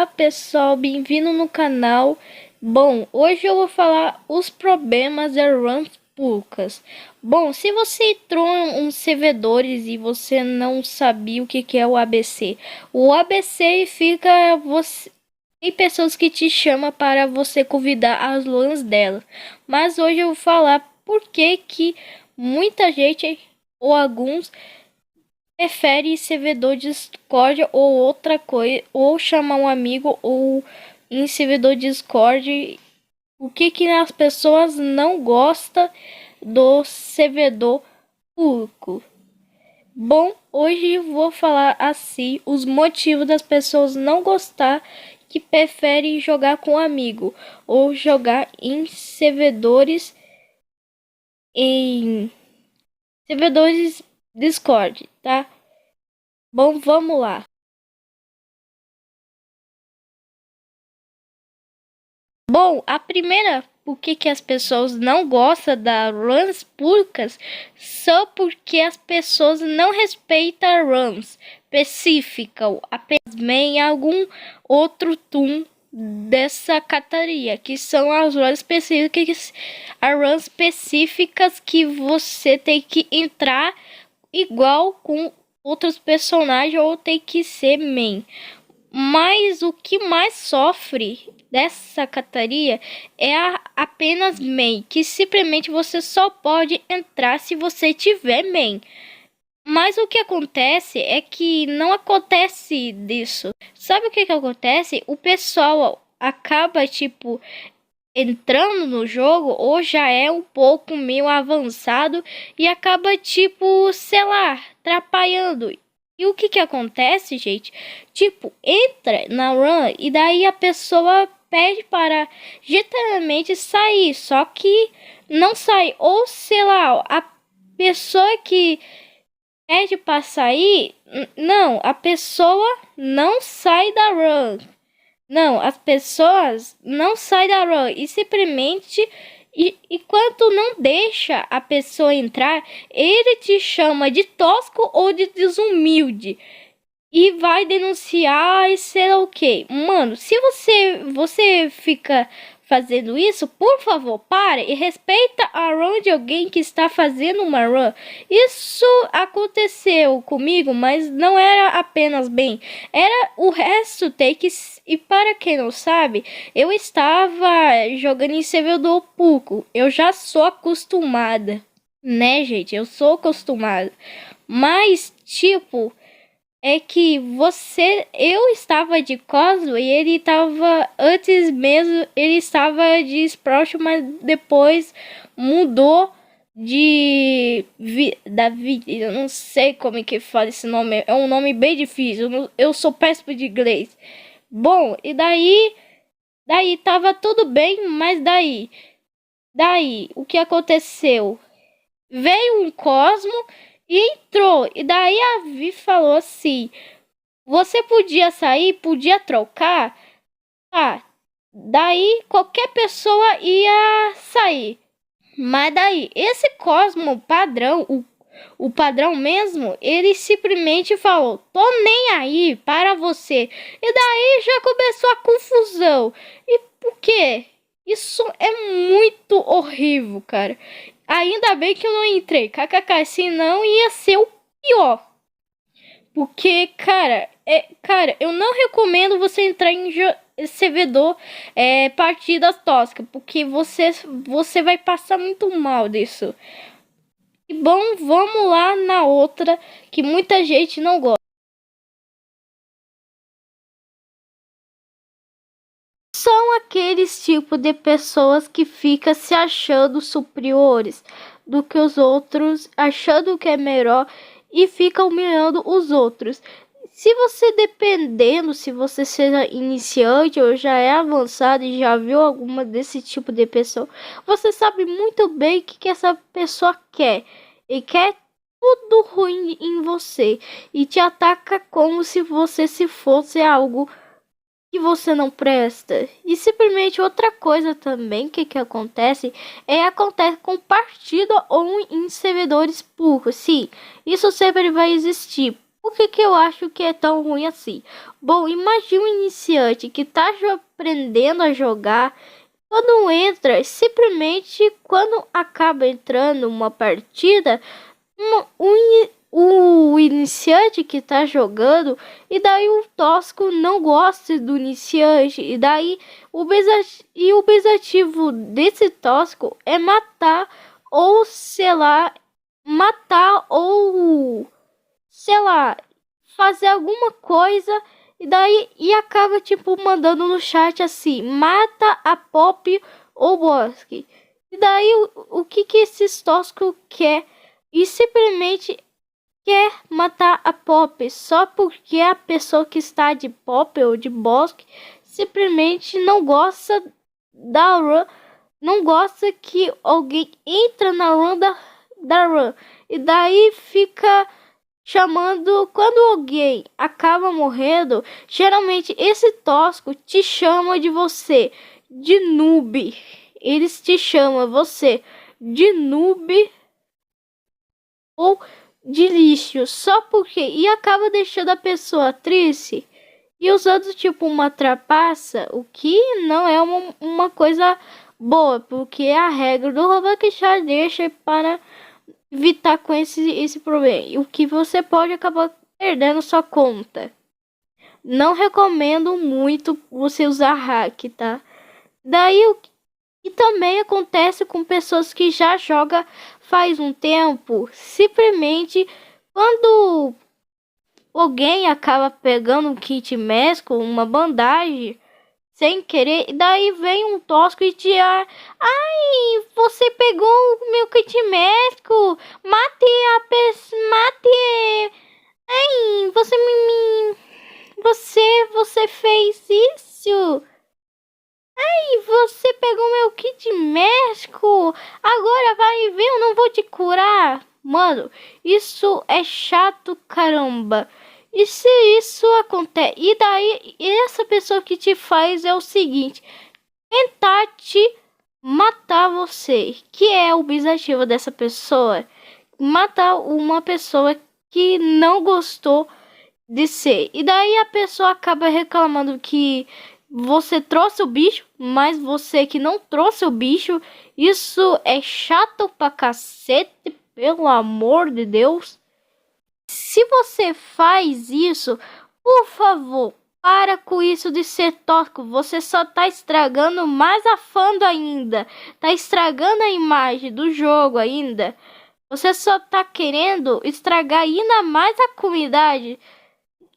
Olá pessoal, bem-vindo no canal. Bom, hoje eu vou falar os problemas da runs públicas. Bom, se você entrou em uns servidores e você não sabia o que é o ABC, o ABC fica você. Tem pessoas que te chamam para você convidar as runs dela. Mas hoje eu vou falar por que muita gente ou alguns prefere servidor Discord ou outra coisa, ou chamar um amigo ou em servidor Discord. O que as pessoas não gostam do servidor público? Bom, hoje vou falar assim os motivos das pessoas não gostar, que preferem jogar com amigo ou jogar em servidores Discord, tá? Bom, vamos lá. Bom, a primeira, por que as pessoas não gostam das runs públicas, só porque as pessoas não respeitam runs específicas, apenas em algum outro tool dessa categoria, que são as runs específicas que você tem que entrar igual com outros personagens ou tem que ser main. Mas o que mais sofre dessa categoria é apenas main, que simplesmente você só pode entrar se você tiver main. Mas o que acontece é que não acontece disso. Sabe o que acontece? O pessoal acaba entrando no jogo ou já é um pouco meio avançado e acaba sei lá, atrapalhando. E o que acontece, gente? Entra na run e daí a pessoa pede para literalmente sair, só que não sai. Ou sei lá, a pessoa que pede para sair, não, a pessoa não sai da run. Não, as pessoas não saem da run e simplesmente, enquanto não deixa a pessoa entrar, ele te chama de tosco ou de desumilde e vai denunciar e sei lá o que. Mano, se você fica fazendo isso, por favor, pare e respeita a run de alguém que está fazendo uma run. Isso aconteceu comigo, mas não era apenas bem, era o resto takes. E para quem não sabe, eu estava jogando em servidor público, eu já sou acostumada, né, gente? Eu sou acostumada, mas é que eu estava de Cosmo e ele estava, antes mesmo, ele estava de Sprout, mas depois mudou David, eu não sei como é que fala esse nome, é um nome bem difícil, eu sou péssimo de inglês. Bom, e daí tava tudo bem, mas daí, o que aconteceu? Veio um Cosmo e entrou. E daí a Vi falou assim: você podia sair, podia trocar. Ah, daí qualquer pessoa ia sair. Mas daí, esse Cosmo padrão, o padrão mesmo, ele simplesmente falou: tô nem aí para você. E daí já começou a confusão. E por quê? Isso é muito horrível, cara. Ainda bem que eu não entrei, kkk, senão ia ser o pior. Porque, cara, eu não recomendo você entrar em servidor partidas tóxicas, porque você vai passar muito mal disso. E bom, vamos lá na outra que muita gente não gosta. São aqueles tipos de pessoas que ficam se achando superiores do que os outros, achando que é melhor e ficam humilhando os outros. Se você seja iniciante ou já é avançado e já viu alguma desse tipo de pessoa, você sabe muito bem o que essa pessoa quer. E quer tudo ruim em você e te ataca como se você se fosse algo que você não presta. E simplesmente outra coisa também que acontece acontece com partida ou em servidores públicos. Sim, isso sempre vai existir. Por Por que eu acho que é tão ruim assim? Bom, imagine um iniciante que está aprendendo a jogar. Quando entra, simplesmente quando acaba entrando uma partida, o iniciante que está jogando, e daí o tosco não gosta do iniciante, e daí o objetivo desse tosco é matar, ou sei lá, fazer alguma coisa, e acaba tipo mandando no chat assim: mata a Pop ou Bosque. E daí o que esses toscos quer? E simplesmente quer matar a Pop só porque a pessoa que está de Pop ou de Bosque simplesmente não gosta da run, não gosta que alguém entra na run da run. E daí fica chamando, quando alguém acaba morrendo, geralmente esse tosco te chama de você de noob. Eles te chamam você de noob ou de lixo, só porque, e acaba deixando a pessoa triste e usando tipo uma trapaça, o que não é uma coisa boa, porque a regra do Roblox já deixa para evitar com esse problema, e o que você pode acabar perdendo sua conta. Não recomendo muito você usar hack, tá? Daí o e também acontece com pessoas que já jogam faz um tempo. Simplesmente quando alguém acaba pegando um kit médico, uma bandagem, sem querer, e daí vem um tosco e te ai, você pegou o meu kit médico, mate a pessoa, mate, ai, você fez isso. E você pegou meu kit médico, agora vai ver, eu não vou te curar. Mano, isso é chato, caramba. E se isso acontece, e daí essa pessoa que te faz é o seguinte: tentar te matar você, que é o objetivo dessa pessoa, matar uma pessoa que não gostou de ser. E daí a pessoa acaba reclamando que você trouxe o bicho, mas você que não trouxe o bicho, isso é chato pra cacete, pelo amor de Deus. Se você faz isso, por favor, para com isso de ser tosco. Você só tá estragando mais a fando ainda. Tá estragando a imagem do jogo ainda. Você só tá querendo estragar ainda mais a comunidade.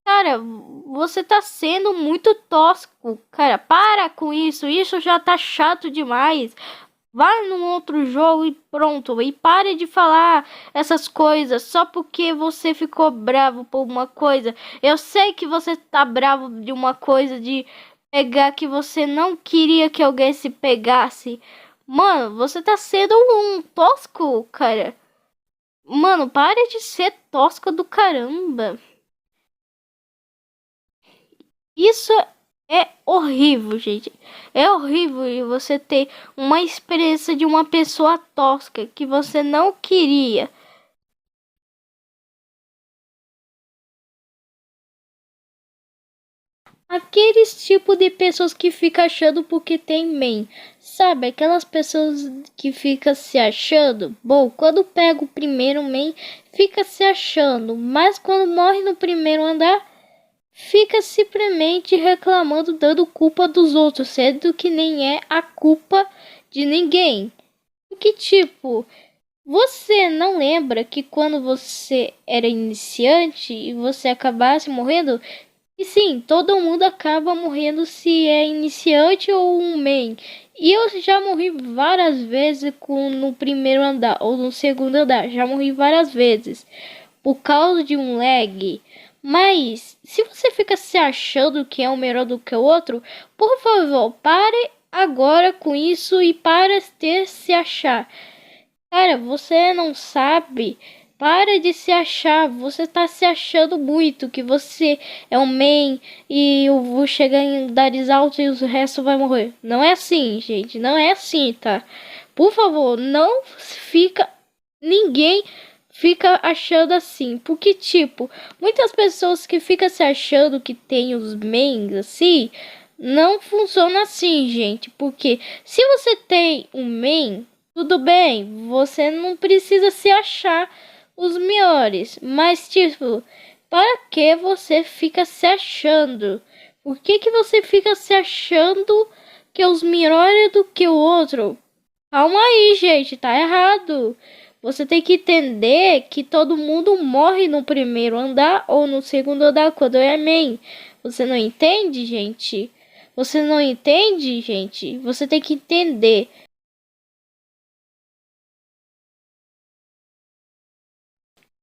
Cara, você tá sendo muito tosco. Cara, para com isso. Isso já tá chato demais. Vá num outro jogo e pronto. E pare de falar essas coisas só porque você ficou bravo por uma coisa. Eu sei que você tá bravo de uma coisa de pegar que você não queria que alguém se pegasse. Mano, você tá sendo um tosco, cara. Mano, pare de ser tosco do caramba. Isso é horrível, gente. É horrível você ter uma experiência de uma pessoa tosca que você não queria. Aqueles tipo de pessoas que ficam achando porque tem main. Sabe, aquelas pessoas que ficam se achando. Bom, quando pega o primeiro main, fica se achando. Mas quando morre no primeiro andar, fica simplesmente reclamando, dando culpa dos outros, sendo que nem é a culpa de ninguém. Que tipo, você não lembra que quando você era iniciante e você acabasse morrendo, e sim, todo mundo acaba morrendo se é iniciante ou um main. E eu já morri várias vezes no primeiro andar ou no segundo andar, já morri várias vezes por causa de um lag. Mas se você fica se achando que é um melhor do que o outro, por favor, pare agora com isso e para de se achar. Cara, você não sabe. Para de se achar. Você tá se achando muito que você é um main e eu vou chegar em andares altos e o resto vai morrer. Não é assim, gente. Não é assim, tá? Por favor, não fica ninguém fica achando assim, porque tipo, muitas pessoas que ficam se achando que tem os mains assim, não funciona assim, gente, porque se você tem um main, tudo bem, você não precisa se achar os melhores, mas tipo, para que você fica se achando? Por que que você fica se achando que é os melhores do que o outro? Calma aí, gente, tá errado. Você tem que entender que todo mundo morre no primeiro andar ou no segundo andar quando é main. Você não entende, gente? Você não entende, gente? Você tem que entender.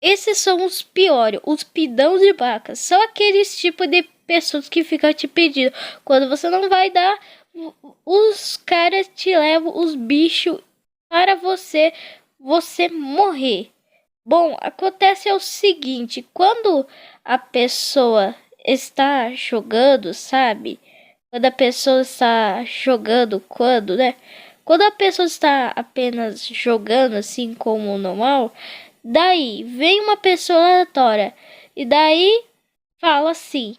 Esses são os piores, os pidão de vaca. São aqueles tipos de pessoas que ficam te pedindo. Quando você não vai dar, os caras te levam os bichos para você morrer. Bom, acontece o seguinte, quando a pessoa está jogando, sabe? Quando a pessoa está jogando, quando, né? Quando a pessoa está apenas jogando assim como normal, daí vem uma pessoa aleatória e daí fala assim: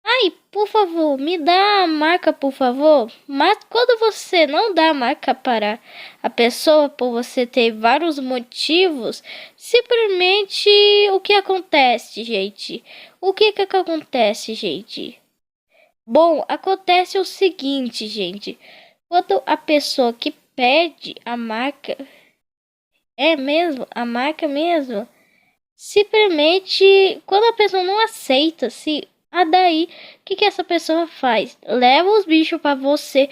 "Ai, por favor, me dá a marca, por favor." Mas quando você não dá a marca para a pessoa, por você ter vários motivos, simplesmente o que acontece, gente? O que que acontece, gente? Bom, acontece o seguinte, gente. Quando a pessoa que pede a marca, é mesmo, a marca mesmo, simplesmente quando a pessoa não aceita, se daí, o que que essa pessoa faz? Leva os bichos para você,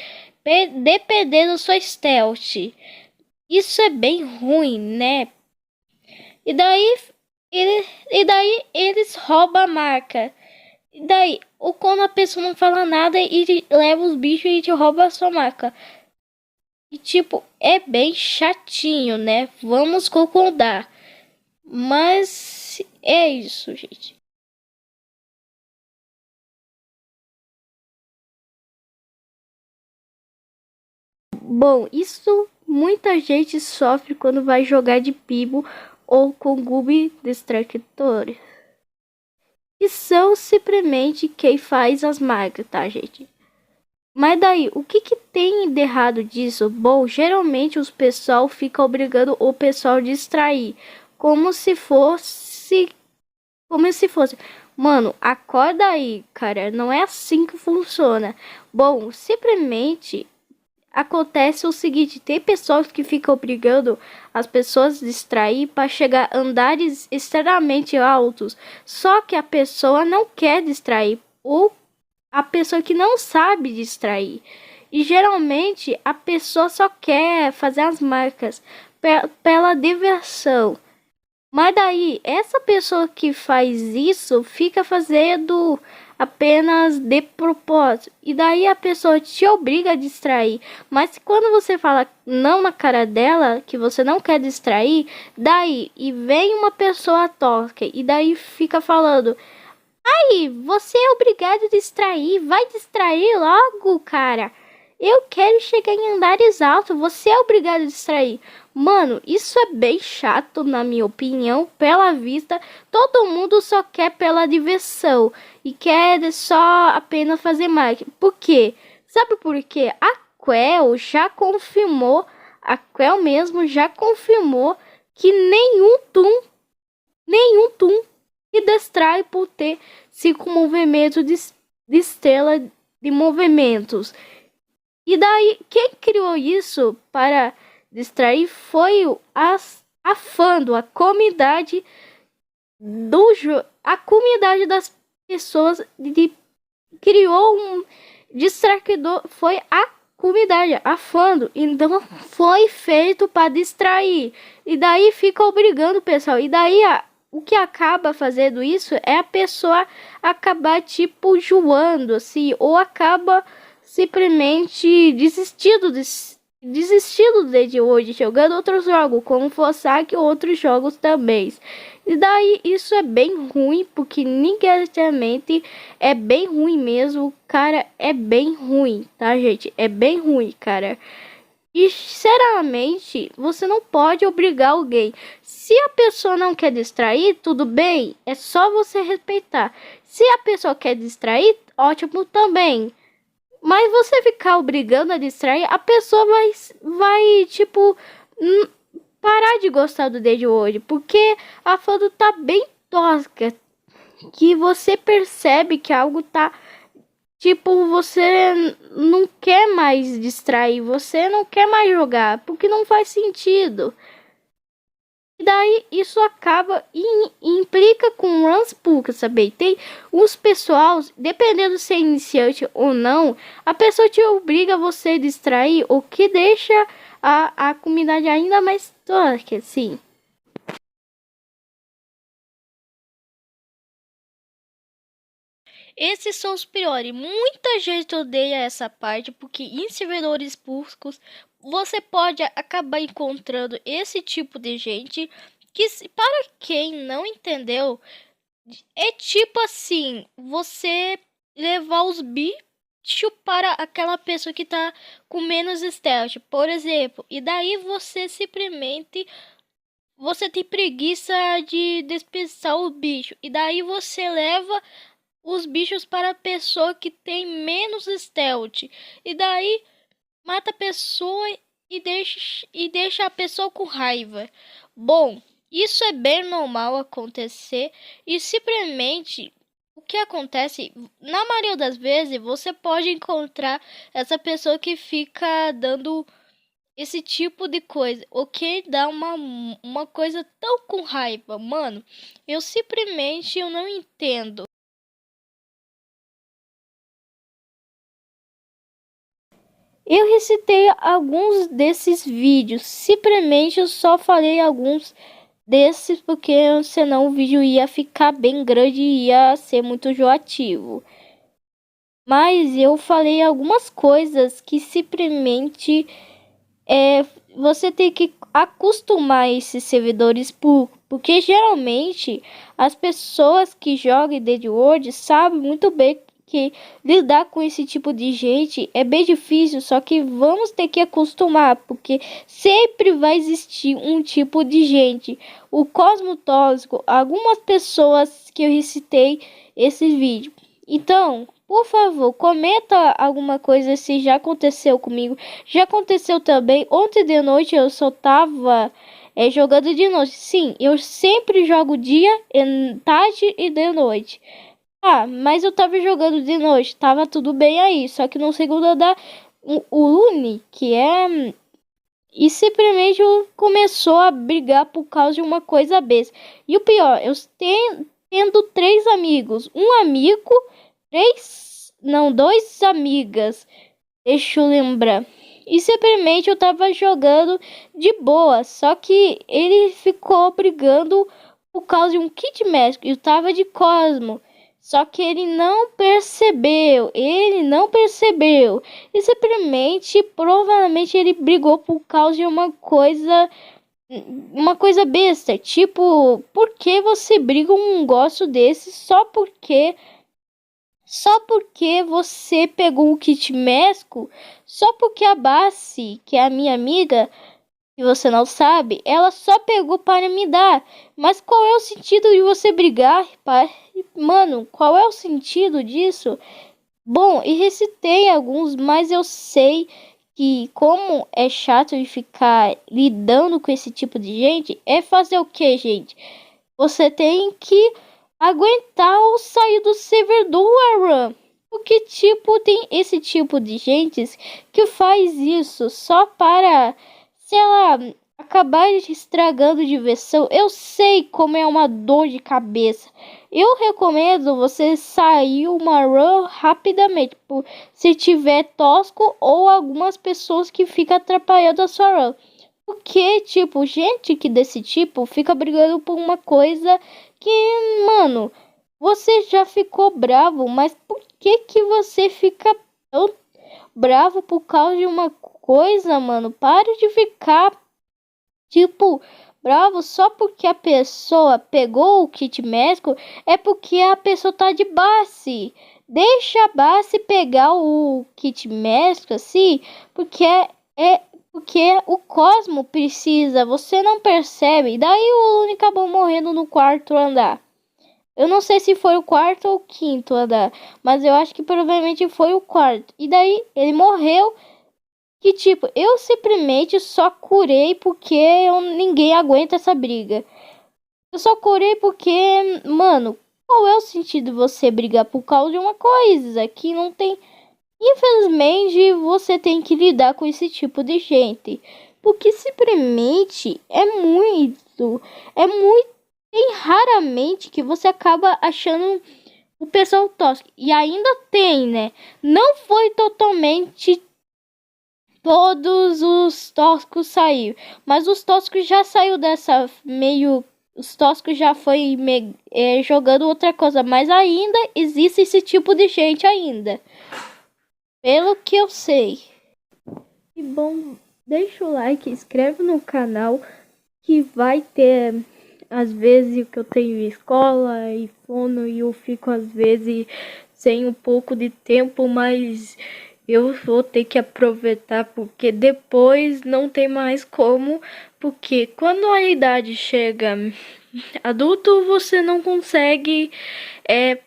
dependendo da sua stealth. Isso é bem ruim, né? E daí, e daí eles roubam a marca. E daí, ou quando a pessoa não fala nada e leva os bichos e te rouba a sua marca. E tipo, é bem chatinho, né? Vamos concordar. Mas é isso, gente. Bom, isso muita gente sofre quando vai jogar de Pibo ou com Gube Distractores. E são simplesmente quem faz as marcas, tá, gente? Mas daí, o que que tem de errado disso? Bom, geralmente os pessoal fica obrigando o pessoal a distrair, como se fosse, mano, acorda aí, cara, não é assim que funciona. Bom, simplesmente acontece o seguinte, tem pessoas que ficam obrigando as pessoas a distrair para chegar a andares extremamente altos, só que a pessoa não quer distrair, ou a pessoa que não sabe distrair. E geralmente a pessoa só quer fazer as marcas pela diversão. Mas daí, essa pessoa que faz isso fica fazendo apenas de propósito. E daí a pessoa te obriga a distrair. Mas quando você fala não na cara dela, que você não quer distrair, daí e vem uma pessoa tosca e daí fica falando: "Ai, você é obrigado a distrair, vai distrair logo, cara. Eu quero chegar em andares altos, você é obrigado a distrair." Mano, isso é bem chato, na minha opinião, pela vista. Todo mundo só quer pela diversão e quer só apenas fazer marketing. Por quê? Sabe por quê? A Quell mesmo já confirmou que nenhum Toon que distrai por ter 5 movimentos de estrela de movimentos. E daí, quem criou isso para distrair foi a fando, a comunidade a comunidade das pessoas criou um distraidor, foi a comunidade, a fando, então foi feito para distrair. E daí fica obrigando o pessoal. E daí o que acaba fazendo isso é a pessoa acabar tipo joando assim, ou acaba simplesmente desistindo de hoje, jogando outros jogos, como Forsac e outros jogos também. E daí isso é bem ruim, porque negativamente é bem ruim mesmo, cara, é bem ruim, tá, gente? É bem ruim, cara. E, sinceramente, você não pode obrigar alguém. Se a pessoa não quer distrair, tudo bem, é só você respeitar. Se a pessoa quer distrair, ótimo também. Mas você ficar obrigando a distrair, a pessoa vai tipo, parar de gostar do Dead hoje. Porque a foto tá bem tosca. Que você percebe que algo tá. Tipo, você não quer mais distrair, você não quer mais jogar, porque não faz sentido. E daí isso acaba e implica com runs poucas, sabe? Tem os pessoal, dependendo se é iniciante ou não, a pessoa te obriga a você a distrair, o que deixa a comunidade ainda mais tosca, assim. Esses são os piores. Muita gente odeia essa parte porque em servidores públicos você pode acabar encontrando esse tipo de gente que, para quem não entendeu, é tipo assim, você levar os bichos para aquela pessoa que tá com menos stealth, por exemplo, e daí você simplesmente você tem preguiça de despistar o bicho, e daí você leva os bichos para a pessoa que tem menos stealth. E daí mata a pessoa e deixa a pessoa com raiva. Bom, isso é bem normal acontecer e simplesmente o que acontece, na maioria das vezes, você pode encontrar essa pessoa que fica dando esse tipo de coisa, o que dá uma coisa tão com raiva, mano. Eu não entendo. Eu recitei alguns desses vídeos, simplesmente eu só falei alguns desses porque senão o vídeo ia ficar bem grande e ia ser muito enjoativo. Mas eu falei algumas coisas que simplesmente você tem que acostumar esses servidores porque geralmente as pessoas que jogam Dead World sabem muito bem que lidar com esse tipo de gente é bem difícil, só que vamos ter que acostumar, porque sempre vai existir um tipo de gente. O Cosmo Tóxico, algumas pessoas que eu recitei esse vídeo. Então, por favor, comenta alguma coisa se já aconteceu comigo. Já aconteceu também. Ontem de noite eu só tava jogando de noite. Sim, eu sempre jogo dia, tarde e de noite. Ah, mas eu tava jogando de noite, tava tudo bem aí. Só que no segundo andar, o Uni, que é. E simplesmente começou a brigar por causa de uma coisa besta. E o pior, eu tendo três amigos. Um amigo, três. Não, dois amigas. Deixa eu lembrar. E simplesmente eu tava jogando de boa. Só que ele ficou brigando por causa de um kit mágico. Eu tava de Cosmo. Só que ele não percebeu. Ele não percebeu. E simplesmente, provavelmente, ele brigou por causa de uma coisa. Uma coisa besta. Tipo, por que você briga um negócio desse só porque você pegou o kit mesco, só porque a Bassi, que é a minha amiga, que você não sabe, ela só pegou para me dar. Mas qual é o sentido de você brigar, pai? Mano, qual é o sentido disso? Bom, e recitei alguns, mas eu sei que como é chato de ficar lidando com esse tipo de gente, é fazer o que, gente? Você tem que aguentar ou sair do server do Warrun. Porque, tipo, tem esse tipo de gente que faz isso só para, sei lá, acabar estragando diversão. Eu sei como é uma dor de cabeça. Eu recomendo você sair uma run rapidamente, se tiver tosco ou algumas pessoas que ficam atrapalhando a sua run. Porque, tipo, gente que desse tipo fica brigando por uma coisa que, mano, você já ficou bravo, mas por que você fica tão bravo por causa de uma coisa, mano? Pare de ficar, tipo, bravo só porque a pessoa pegou o kit médico, é porque a pessoa tá de base. Deixa a base pegar o kit médico, assim, porque Porque o Cosmo precisa, você não percebe. E daí o Lune acabou morrendo no quarto andar. Eu não sei se foi o quarto ou o quinto andar, mas eu acho que provavelmente foi o quarto. E daí ele morreu. Que tipo, eu simplesmente só curei porque ninguém aguenta essa briga. Eu só curei porque, mano, qual é o sentido de você brigar por causa de uma coisa que não tem. Infelizmente, você tem que lidar com esse tipo de gente. Porque simplesmente é muito, tem raramente que você acaba achando o pessoal tóxico. E ainda tem, né? Não foi totalmente todos os tóxicos saíram, mas os tóxicos já saiu dessa meio. Os tóxicos já foi jogando outra coisa, mas ainda existe esse tipo de gente ainda. Pelo que eu sei. E bom, deixa o like, inscreve no canal que vai ter às vezes que eu tenho escola e fono e eu fico às vezes sem um pouco de tempo, mas eu vou ter que aproveitar porque depois não tem mais como, porque quando a idade chega adulto você não consegue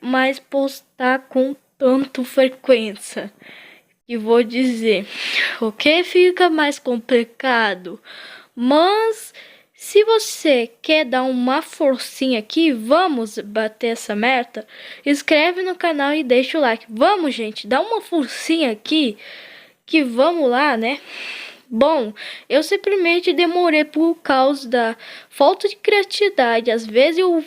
mais postar com tanto frequência. E vou dizer, o que fica mais complicado, mas se você quer dar uma forcinha aqui, vamos bater essa meta, inscreve no canal e deixa o like. Vamos, gente, dá uma forcinha aqui, que vamos lá, né? Bom, eu simplesmente demorei por causa da falta de criatividade. Às vezes eu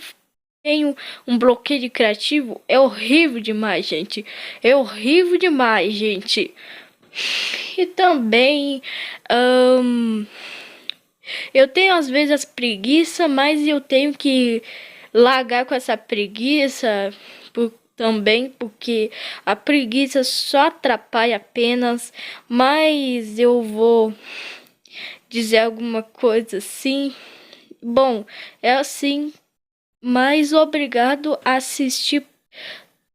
tenho um bloqueio criativo. É horrível demais, gente. É horrível demais, gente. E também eu tenho às vezes as preguiça, mas eu tenho que largar com essa preguiça também, porque a preguiça só atrapalha apenas. Mas eu vou dizer alguma coisa assim. Bom, é assim. Mas obrigado a assistir.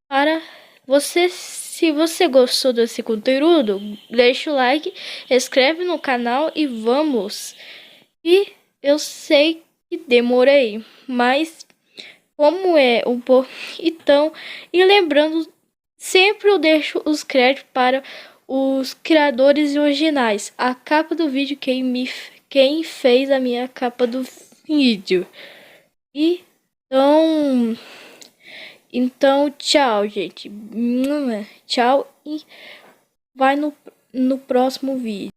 Para você, se você gostou desse conteúdo, deixa o like, inscreve no canal e vamos. E eu sei que demorei, mas como é um pouco. Então, e lembrando, sempre eu deixo os créditos para os criadores originais. A capa do vídeo, quem fez a minha capa do vídeo. E então, tchau, gente. Tchau e vai no próximo vídeo.